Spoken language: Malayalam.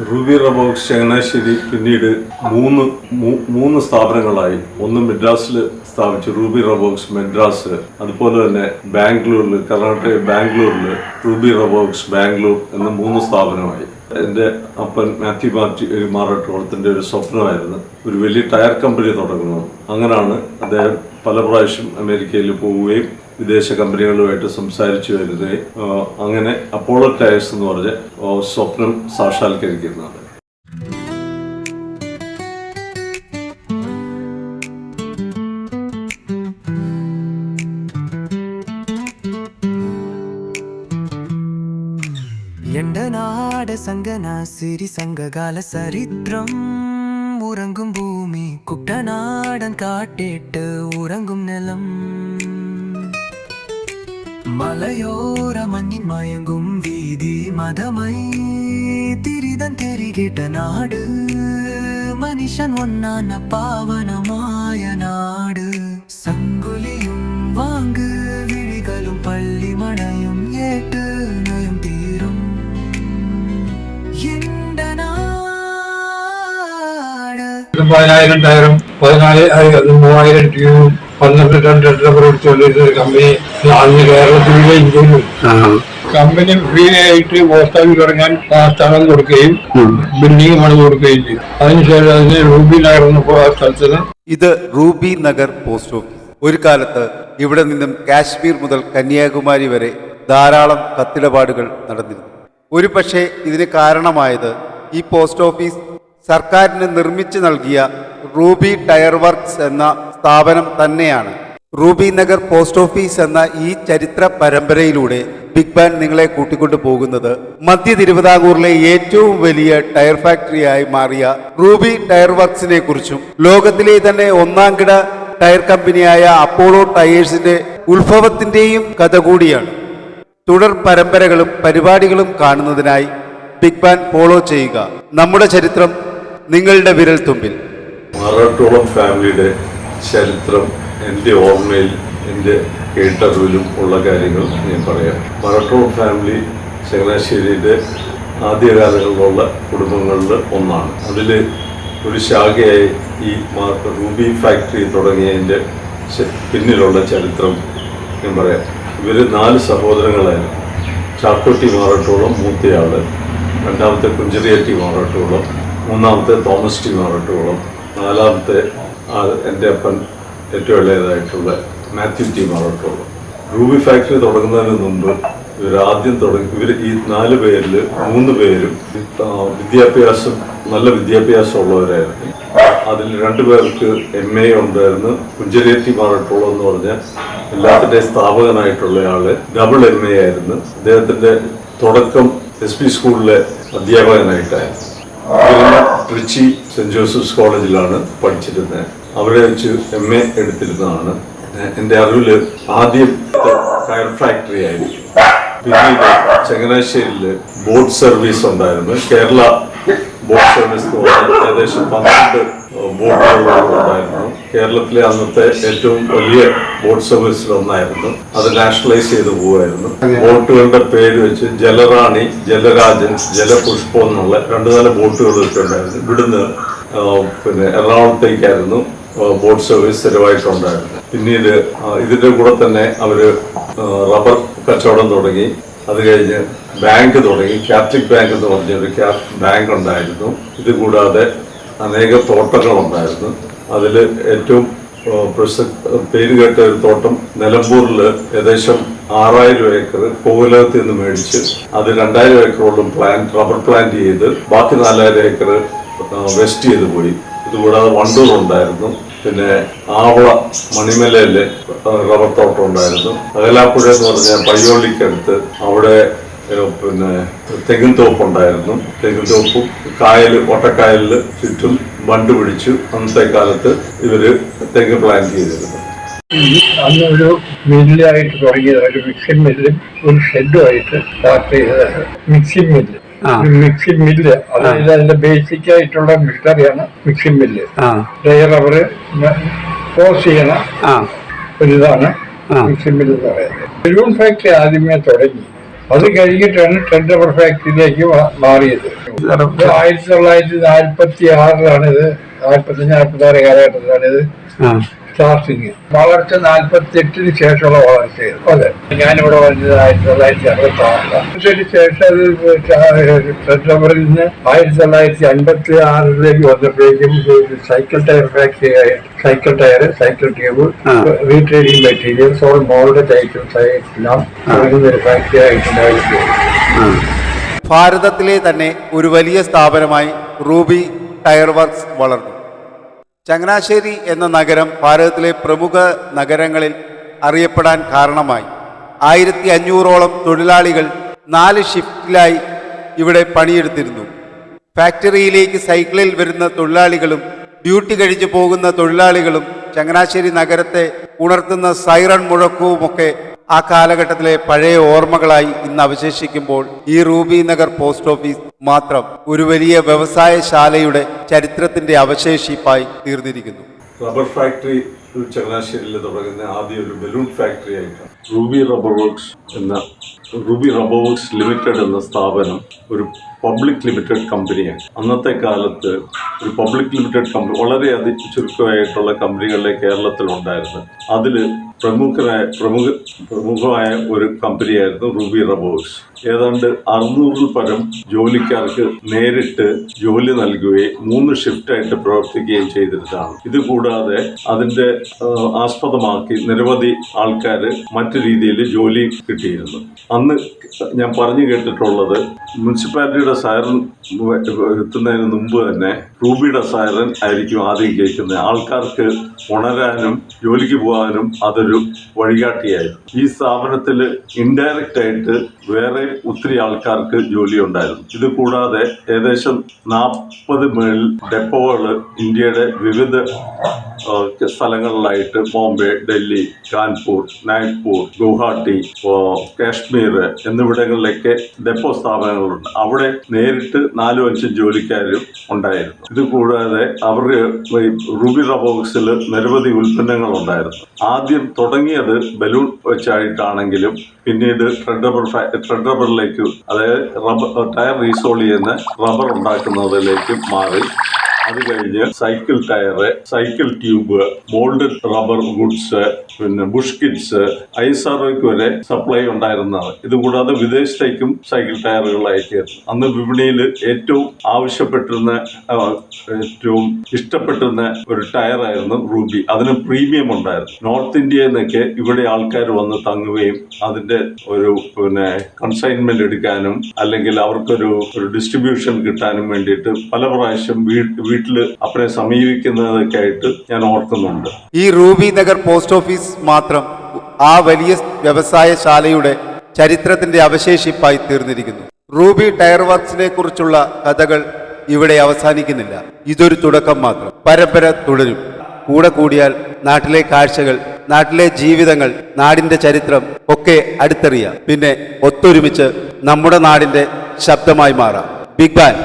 റൂബി റോബോക്സ് ചങ്ങനാശ്ശേരി പിന്നീട് മൂന്ന് സ്ഥാപനങ്ങളായി. ഒന്ന് മെഡ്രാസിൽ സ്ഥാപിച്ചു, റൂബി റോബോക്സ് മെഡ്രാസ്. അതുപോലെ തന്നെ ബാംഗ്ലൂരിൽ, കർണാടക ബാംഗ്ലൂരിൽ റൂബി റോബോക്സ് ബാംഗ്ലൂർ എന്ന 3 സ്ഥാപനമായി. എൻ്റെ അപ്പൻ മാത്യു മാറട്ടോളത്തിൻ്റെ ഒരു സ്വപ്നമായിരുന്നു ഒരു വലിയ ടയർ കമ്പനി തുടങ്ങുന്നത്. അങ്ങനെയാണ് അദ്ദേഹം പല പ്രാവശ്യം അമേരിക്കയിൽ പോവുകയും വിദേശ കമ്പനികളുമായിട്ട് സംസാരിച്ചു വരുകയും അങ്ങനെ അപ്പോളോ ടയർസ് എന്ന് പറഞ്ഞ സ്വപ്നം സാക്ഷാത്കരിക്കുന്നത്. എണ്ടനാട് സംഗനാസിരി സംഘകാല ചരിത്രം ഉറങ്ങും ഭൂമി കുട്ടനാടൻ കാട്ടിട്ട് ഉറങ്ങും നിലം മലയോര മഞ്ഞിൻ മയങ്ങും വീതി മതമൈ തിരിതൻ തെരികിട്ട നാട് മനുഷ്യൻ ഒന്നാന പാവനമായ നാട് സങ്കുലിയും വാങ്ക് വിഴികളും പള്ളിമണയും ഏട്ട് നയം തീരും പതിനായിരം ടയറും 14,000 ട്യൂബും 12 ടൺ റബ്ബർ പിടിച്ചുകൊണ്ടിരുന്ന ഒരു കമ്പനി അന്ന് കേരളത്തിലെ ഇന്ത്യയിലും. കമ്പനി ഫ്രീ ആയിട്ട് പോസ്റ്റ് ഓഫീസ് തുടങ്ങാൻ സ്ഥലം കൊടുക്കുകയും ബിൽഡിംഗ് പണി കൊടുക്കുകയും ചെയ്തു. അതിനുശേഷം അതിന് റൂബി നഗർ എന്നപ്പോൾ ആ സ്ഥലത്തിന് ഇത് റൂബി നഗർ പോസ്റ്റ് ഓഫീസ്. ഒരു കാലത്ത് ഇവിടെ നിന്നും കാശ്മീർ മുതൽ കന്യാകുമാരി വരെ ധാരാളം കത്തിടപാടുകൾ നടന്നിരുന്നു. ഒരു പക്ഷേ ഇതിന് കാരണമായത് ഈ പോസ്റ്റ് ഓഫീസ് സർക്കാരിന് നിർമ്മിച്ചു നൽകിയ റൂബി ടയർ വർക്ക്സ് എന്ന സ്ഥാപനം തന്നെയാണ്. റൂബി നഗർ പോസ്റ്റ് ഓഫീസ് എന്ന ഈ ചരിത്ര പരമ്പരയിലൂടെ ബിഗ് ബാൻ നിങ്ങളെ കൂട്ടിക്കൊണ്ടു പോകുന്നത് മധ്യ തിരുവിതാംകൂറിലെ ഏറ്റവും വലിയ ടയർ ഫാക്ടറിയായി മാറിയ റൂബി ടയർ വർക്ക്സിനെ കുറിച്ചും ലോകത്തിലെ തന്നെ 1-കിട ടയർ കമ്പനിയായ അപ്പോളോ ടയേഴ്സിന്റെ ഉത്ഭവത്തിന്റെയും കഥ കൂടിയാണ്. തുടർ പരമ്പരകളും പരിപാടികളും കാണുന്നതിനായി ബിഗ് ബാൻ ഫോളോ ചെയ്യുക. നമ്മുടെ ചരിത്രം നിങ്ങളുടെ വിരൽ തുമ്പിൽ. മാറാട്ടോളം ഫാമിലിയുടെ ചരിത്രം എൻ്റെ ഓർമ്മയിൽ, എൻ്റെ കേട്ടറിവിലും ഉള്ള കാര്യങ്ങൾ ഞാൻ പറയാം. മാറാട്ടോളം ഫാമിലി ചങ്ങനാശ്ശേരിയുടെ ആദ്യകാലങ്ങളിലുള്ള കുടുംബങ്ങളിൽ ഒന്നാണ്. അതിൽ ഒരു ശാഖയായി ഈ റൂബി ഫാക്ടറി തുടങ്ങിയതിൻ്റെ പിന്നിലുള്ള ചരിത്രം ഞാൻ പറയാം. ഇവർ 4 സഹോദരങ്ങളായിരുന്നു. ചാക്കോട്ടി മാറാട്ടോളം മൂത്തയാള്, രണ്ടാമത്തെ കുഞ്ചിറിയറ്റി മാറാട്ടോളം, മൂന്നാമത്തെ തോമസ് ടി മാറാട്ടോളം, 4-മത്തെ എൻ്റെ അപ്പൻ ഏറ്റവും ഇളയതായിട്ടുള്ള മാത്യു ടി മാറാട്ടോളം. റൂബി ഫാക്ടറി തുടങ്ങുന്നതിന് മുമ്പ് ഇവർ ഈ 4 പേരിൽ 3 പേരും നല്ല വിദ്യാഭ്യാസം ഉള്ളവരായിരുന്നു. അതിൽ 2 പേർക്ക് MA ഉണ്ടായിരുന്നു. കുഞ്ചിറിയറ്റി മാറാട്ടോളം എന്ന് പറഞ്ഞ എല്ലാത്തിൻ്റെ സ്ഥാപകനായിട്ടുള്ള ആള് ഡബിൾ MA ആയിരുന്നു. അദ്ദേഹത്തിന്റെ തുടക്കം SP സ്കൂളിലെ അധ്യാപകനായിട്ടായിരുന്നു. ട്രിച്ചി സെന്റ് ജോസഫ്സ് കോളേജിലാണ് പഠിച്ചിരുന്നത്. അവിടെ വെച്ച് MA എടുത്തിരുന്നതാണ്. എൻ്റെ അറിവില് ആദ്യം ടയർ ഫാക്ടറി ആയിരുന്നു. പിന്നീട് ചങ്ങനാശ്ശേരിയിൽ ബോട്ട് സർവീസ് ഉണ്ടായിരുന്നു. കേരള ബോട്ട് സർവീസ് എന്ന് പറഞ്ഞാൽ ഏകദേശം 12 ബോട്ടുകൾ ഉണ്ടായിരുന്നു. കേരളത്തിലെ അന്നത്തെ ഏറ്റവും വലിയ ബോട്ട് സർവീസിൽ ഒന്നായിരുന്നു. അത് നാഷണലൈസ് ചെയ്ത് പോവുമായിരുന്നു. ബോട്ടുകളുടെ പേര് വെച്ച് ജലറാണി, ജലരാജൻ, ജലപുഷ്പം എന്നുള്ള 2-4 ബോട്ടുകളൊക്കെ ഉണ്ടായിരുന്നു. ഇവിടുന്ന് എറണാകുളത്തേക്കായിരുന്നു ബോട്ട് സർവീസ് സ്ഥിരമായിട്ടുണ്ടായിരുന്നു. പിന്നീട് ഇതിന്റെ കൂടെ തന്നെ അവര് റബ്ബർ കച്ചവടം തുടങ്ങി. അത് കഴിഞ്ഞ് ബാങ്ക് തുടങ്ങി. കാത്തലിക് ബാങ്ക് എന്ന് പറഞ്ഞൊരു ബാങ്ക് ഉണ്ടായിരുന്നു. ഇത് കൂടാതെ അനേകം തോട്ടങ്ങളുണ്ടായിരുന്നു. അതിൽ ഏറ്റവും പേര് കേട്ട ഒരു തോട്ടം നിലമ്പൂരിൽ ഏകദേശം 6,000 ഏക്കർ കോവിലകത്ത് നിന്ന് മേടിച്ച് അത് 2,000 ഏക്കറോളം റബ്ബർ പ്ലാന്റ് ചെയ്ത് ബാക്കി 4,000 ഏക്കർ വെസ്റ്റ് ചെയ്ത് പോയി. ഇതുകൂടാതെ വണ്ടൂർ ഉണ്ടായിരുന്നു. പിന്നെ ആവള മണിമലയിലെ റബ്ബർ തോട്ടം ഉണ്ടായിരുന്നു. അകലാപ്പുഴ എന്ന് പറഞ്ഞാൽ പയ്യോളിക്കടുത്ത് അവിടെ തെങ്ങിൻ തോപ്പ് ഉണ്ടായിരുന്നു. തെങ്ങിൻ തോപ്പും ഒട്ടക്കായലിൽ ചുറ്റും ബണ്ട് പിടിച്ചു. അന്നത്തെ കാലത്ത് ഇവര് തെങ്ങ് പ്ലാന്റ് ചെയ്തിരുന്നു. അന്ന് ഒരു മില്ലായിട്ട് തുടങ്ങിയത്, ഒരു മിക്സിംഗ് മില്ലും ഒരു ഷെഡുമായിട്ട് സ്റ്റാർട്ട് ചെയ്തതാണ് മിക്സിംഗ് മില്ല്. മിക്സിംഗ് മില്ല്, അതായത് അതിന്റെ ബേസിക് ആയിട്ടുള്ള മിഷനറിയാണ് മിക്സിംഗ് മില്ല്. ഡയർ റബ്ബർ ക്രോസ് ചെയ്യണ ഒരിതാണ് മിക്സിംഗ് മില്ല് എന്ന് പറയുന്നത്. ബലൂൺ ഫാക്ടറി ആദ്യമേ തുടങ്ങി അത് കഴിഞ്ഞിട്ടാണ് ടെൻഡ് റബ്ബർ ഫാക്ടറിയിലേക്ക് മാറിയത്. 1946 ഇത് 45-46 കാലഘട്ടത്തിലാണ് ഇത് സ്റ്റാർട്ടിങ്. വളർച്ച 48-ന് ശേഷമുള്ള വളർച്ചയായിരുന്നു. അതെ, ഞാനിവിടെ വന്നത് 1966. ശേഷം അത് ടെൻഡ് റബ്ബറിൽ നിന്ന് 1956 വന്നപ്പോഴേക്കും cycle tyre factory, cycle tyre, cycle tube, retreading materials, all mould items എല്ലാം തുടങ്ങുന്ന ഒരു ഫാക്ടറി ആയിട്ടുണ്ടായിരുന്നു. ഭാരതത്തിലെ തന്നെ ഒരു വലിയ സ്ഥാപനമായി റൂബി ടയർ വർക്ക്സ് വളർന്നു. ചങ്ങനാശ്ശേരി എന്ന നഗരം ഭാരതത്തിലെ പ്രമുഖ നഗരങ്ങളിൽ അറിയപ്പെടാൻ കാരണമായി. 1500ഓളം തൊഴിലാളികൾ 4 ഷിഫ്റ്റിലായി ഇവിടെ പണിയെടുത്തിരുന്നു. ഫാക്ടറിയിലേക്ക് സൈക്കിളിൽ വരുന്ന തൊഴിലാളികളും ഡ്യൂട്ടി കഴിഞ്ഞു പോകുന്ന തൊഴിലാളികളും ചങ്ങനാശ്ശേരി നഗരത്തെ ഉണർത്തുന്ന സൈറൺ മുഴക്കവുമൊക്കെ ആ കാലഘട്ടത്തിലെ പഴയ ഓർമ്മകളായി ഇന്ന് അവശേഷിക്കുമ്പോൾ ഈ റൂബി നഗർ പോസ്റ്റ് ഓഫീസ് മാത്രം ഒരു വലിയ വ്യവസായശാലയുടെ ചരിത്രത്തിന്റെ അവശേഷിപ്പായി തീർന്നിരിക്കുന്നു. റബ്ബർ ഫാക്ടറി ചങ്ങനാശ്ശേരിയിൽ തുടങ്ങുന്ന ആദ്യ ഒരു ബലൂൺ ഫാക്ടറി ആയിട്ടാണ് റൂബി റബ്ബർ വർക്ക്സ് ലിമിറ്റഡ് എന്ന സ്ഥാപനം ഒരു പബ്ലിക് ലിമിറ്റഡ് കമ്പനിയാണ്. അന്നത്തെ കാലത്ത് ഒരു പബ്ലിക് ലിമിറ്റഡ് കമ്പനി വളരെ ചുരുക്കമായിട്ടുള്ള കമ്പനികളിലെ കേരളത്തിലുണ്ടായിരുന്നു. അതിൽ പ്രമുഖമായ ഒരു കമ്പനിയായിരുന്നു റൂബി റബ്ബർ വർക്ക്സ്. ഏതാണ്ട് 600 പരം ജോലിക്കാർക്ക് നേരിട്ട് ജോലി നൽകുകയും 3 ഷിഫ്റ്റായിട്ട് പ്രവർത്തിക്കുകയും ചെയ്തിരുന്നതാണ്. ഇതുകൂടാതെ അതിന്റെ ആസ്പദമാക്കി നിരവധി ആൾക്കാർ മറ്റു രീതിയിൽ ജോലി കിട്ടിയിരുന്നു. അന്ന് ഞാൻ പറഞ്ഞു കേട്ടിട്ടുള്ളത് മുനിസിപ്പാലിറ്റിയുടെ സൈറൻ എത്തുന്നതിന് മുമ്പ് തന്നെ റൂബിയുടെ സൈറൻ ആയിരിക്കും ആദ്യം കേൾക്കുന്നത്. ആൾക്കാർക്ക് ഉണരാനും ജോലിക്ക് പോകാനും അതൊരു വഴികാട്ടിയായിരുന്നു. ഈ സ്ഥാപനത്തിൽ ഇൻഡയറക്റ്റ് ആയിട്ട് വേറെ ഒത്തിരി ആൾക്കാർക്ക് ജോലി ഉണ്ടായിരുന്നു. ഇത് കൂടാതെ ഏകദേശം 40 മേൽ ഡെപ്പോകൾ ഇന്ത്യയുടെ വിവിധ സ്ഥലങ്ങളിലായിട്ട് ബോംബെ, ഡൽഹി, കാൺപൂർ, നാഗ്പൂർ, ഗുവാഹട്ടി, കാശ്മീർ എന്നിവിടങ്ങളിലൊക്കെ ഡെപ്പോ സ്ഥാപനങ്ങളുണ്ട്. അവിടെ നേരിട്ട് 4-5 ജോലിക്കാരും ഉണ്ടായിരുന്നു. ഇത് കൂടാതെ അവർക്ക് റൂബി റബ്ബർ വർക്ക്സിൽ നിരവധി ഉൽപ്പന്നങ്ങൾ ഉണ്ടായിരുന്നു. ആദ്യം തുടങ്ങിയത് ബലൂൺ വെച്ചായിട്ടാണെങ്കിലും പിന്നീട് ട്രെഡ് റബ്ബറിലേക്ക്, അതായത് ടയർ റീസോൾ ചെയ്യുന്ന റബ്ബർ ഉണ്ടാക്കുന്നതിലേക്ക് മാറി. അത് കഴിഞ്ഞ് cycle tyre, cycle tube, moulded rubber goods, പിന്നെ ബുഷ് കിറ്റ്സ്, ISROയ്ക്ക് വരെ സപ്ലൈ ഉണ്ടായിരുന്നതാണ്. ഇതുകൂടാതെ വിദേശത്തേക്കും സൈക്കിൾ ടയറുകൾ അയച്ചിരുന്നു. അന്ന് വിപണിയിൽ ഏറ്റവും ആവശ്യപ്പെട്ടിരുന്ന, ഏറ്റവും ഇഷ്ടപ്പെട്ടിരുന്ന ഒരു ടയറായിരുന്നു റൂബി. അതിന് പ്രീമിയം ഉണ്ടായിരുന്നു. നോർത്ത് ഇന്ത്യയിൽ നിന്നൊക്കെ ഇവിടെ ആൾക്കാർ വന്ന് തങ്ങുകയും അതിന്റെ ഒരു കൺസൈൻമെന്റ് എടുക്കാനും അല്ലെങ്കിൽ അവർക്കൊരു ഡിസ്ട്രിബ്യൂഷൻ കിട്ടാനും വേണ്ടിയിട്ട് പല പ്രാവശ്യം വീട്ടില് അവരെ സമീപിക്കുന്നതൊക്കെ ആയിട്ട് ഞാൻ ഓർക്കുന്നുണ്ട്. ഈ റൂബി നഗർ പോസ്റ്റ് ഓഫീസ് മാത്രം ആ വലിയ വ്യവസായശാലയുടെ ചരിത്രത്തിന്റെ അവശേഷിപ്പായി തീർന്നിരിക്കുന്നു. റൂബി ടയർ വർക്ക്സിനെ കുറിച്ചുള്ള കഥകൾ ഇവിടെ അവസാനിക്കുന്നില്ല. ഇതൊരു തുടക്കം മാത്രം. പരമ്പര തുടരും. കൂടെ കൂടിയാൽ നാട്ടിലെ കാഴ്ചകൾ, നാട്ടിലെ ജീവിതങ്ങൾ, നാടിന്റെ ചരിത്രം ഒക്കെ അടുത്തറിയാം. പിന്നെ ഒത്തൊരുമിച്ച് നമ്മുടെ നാടിന്റെ ശബ്ദമായി മാറാം. Big ban.